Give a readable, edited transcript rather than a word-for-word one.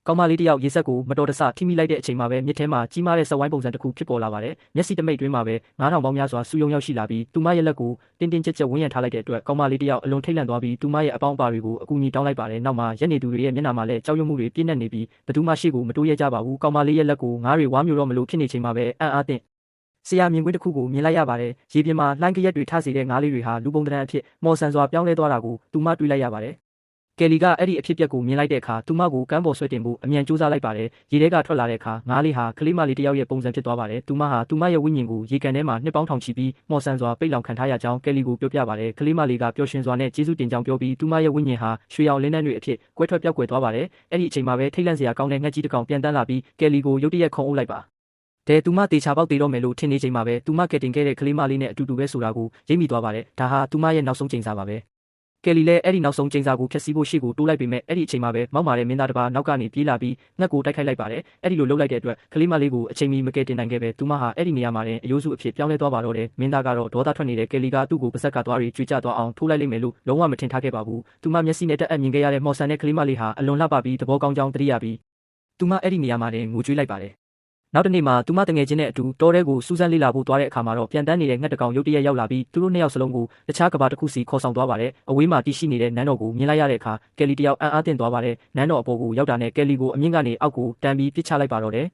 ကောင်မလေးတယောက်ရေစက်ကိုမတော်တဆထိမိလိုက်တဲ့အချိန်မှာပဲမြစ်ထဲမှာကြီးမားတဲ့စက်ဝိုင်းပုံစံတစ်ခုဖြစ်ပေါ်လာပါတယ်။မျက်စိတမိတ်တွင်းမှာပဲ9000ပေါင်းများစွာစူယုံရောက်ရှိလာပြီးသူမရဲ့လက်ကိုတင်းတင်းကြပ်ကြပ်ဝန်းရံထားလိုက်တဲ့အတွက်ကောင်မလေးတယောက်အလွန်ထိတ်လန့်သွားပြီးသူမရဲ့အပေါင်းအပါတွေကိုအကူအညီတောင်းလိုက်ပါတယ်။နောက်မှာရက်နေသူတွေရဲ့မျက်နှာမှာလည်းကြောက်ရွံ့မှုတွေပြည့်နှက်နေပြီးဘသူမှရှေ့ကိုမတိုးရဲကြပါဘူး။ကောင်မလေးရဲ့လက်ကိုငါးတွေဝါးမျိုးတော့မလို့ဖြစ်နေချိန်မှာပဲအံ့အားသင့်ဆရာမြင်ကွင်းတစ်ခုကိုမြင်လိုက်ရပါတယ်။ရေပြင်မှာလှိုင်းကရက်တွေထစေတဲ့ငါးလေးတွေဟာလူပုံတံအဖြစ်မော်ဆန်စွာပြောင်းလဲသွားတာကိုသူမတွေ့လိုက်ရပါတယ်။ကယ်လီကအဲ့ဒီအဖြစ်အပျက်ကိုမြင်လိုက်တဲ့အခါသူမကိုကမ်းပေါ်ဆွဲတင်ဖို့အမြန်ကြိုးစားလိုက်ပါတယ်။ရေထဲကထွက်လာတဲ့အခါငါးလေးဟာကလေးမလေးတစ်ယောက်ရဲ့ပုံစံဖြစ်သွားပါတယ်။သူမဟာသူမရဲ့ဝိညာဉ်ကိုရေကန်ထဲမှာနှစ်ပေါင်းထောင်ချီပြီးမော်ဆန်စွာပိတ်လောင်ခံထားရကြောင်းကယ်လီကိုပြောပြပါတယ်။ကလေးမလေးကပျော်ရွှင်စွာနဲ့ကျေးဇူးတင်ကြောင်းပြောပြီးသူမရဲ့ဝိညာဉ်ဟာရွှေရောင်လင်းနှန်းတွေအဖြစ်ကွဲထွက်ပြောက်ကွယ်သွားပါတယ်။အဲ့ဒီအချိန်မှာပဲထိတ်လန့်စရာကောင်းတဲ့ငှက်ကြီးတစ်ကောင်ပြန်တန်းလာပြီးကယ်လီကိုရုတ်တရက်ခုံအုပ်လိုက်ပါသူမတေချာပေါက်သေးတော့မယ်လို့ထင်နေချိန်မှာပဲသူမကယ်တင်ခဲ့တဲ့ကလေးမလေးနဲ့အတူတူပဲဆိုတာကိုရိပ်မိသွားပါတယ်။ဒါဟာသူမရဲ့နောက်ဆုံးချိန်စာပါပဲ။ကယ်လီလည်းအဲ့ဒီနောက်ဆုံးချိန်စာကိုဖျက်ဆီးဖို့ရှေ့ကိုတိုးလိုက်ပေမဲ့အဲ့ဒီအချိန်မှာပဲမောက်မာတဲ့မင်းသားတစ်ပါးနောက်ကနေပြေးလာပြီးငှက်ကိုတိုက်ခိုက်လိုက်ပါတယ်။အဲ့ဒီလိုလှုပ်လိုက်တဲ့အတွက်ကလေးမလေးကိုအချိန်မီမကယ်တင်နိုင်ခဲ့ပဲသူမဟာအဲ့ဒီနေရာမှာတင်အယိုးစုအဖြစ်ပြောင်းလဲသွားပါတော့တယ်။မင်းသားကတော့ဒေါသထွက်နေတဲ့ကယ်လီကသူ့ကိုပါဇက်ကသွားပြီးကြွေကျသွားအောင်ထိုးလိုက်လိမ့်မယ်လို့လုံးဝမထင်ထားခဲ့ပါဘူး။သူမမျက်စိနဲ့တက်အပ်မြင်ခဲ့ရတဲ့မော်ဆန်တဲ့ကလေးမလေးဟာအလွန်လှပပြီးသဘောကောင်းကြောင်းသတိရပြီးသူမအဲ့ဒီနေရာမှာတင်ငိုကြွေးလိုက်ပါတယ်။နောက်တစ်နေ့မှာသူမတငယ်ချင်းနဲ့အတူတောထဲကိုစူးစမ်းလေ့လာဖို့သွားတဲ့အခါမှာတော့ပြန်တန်းနေတဲ့ငှက်တစ်ကောင်ရုတ်တရက်ရောက်လာပြီးသူတို့နှစ်ယောက်စလုံးကိုတခြားကဘာတစ်ခုစီခေါ်ဆောင်သွားပါတယ်။အဝေးမှာတည်ရှိနေတဲ့နန်းတော်ကိုမြင်လိုက်ရတဲ့အခါကယ်လီတယောက်အံ့အားသင့်သွားပါတယ်။နန်းတော်အပေါ်ကိုရောက်တာနဲ့ကယ်လီကိုအမြင့်ကနေအောက်ကိုတန်းပြီးပစ်ချလိုက်ပါတော့တယ်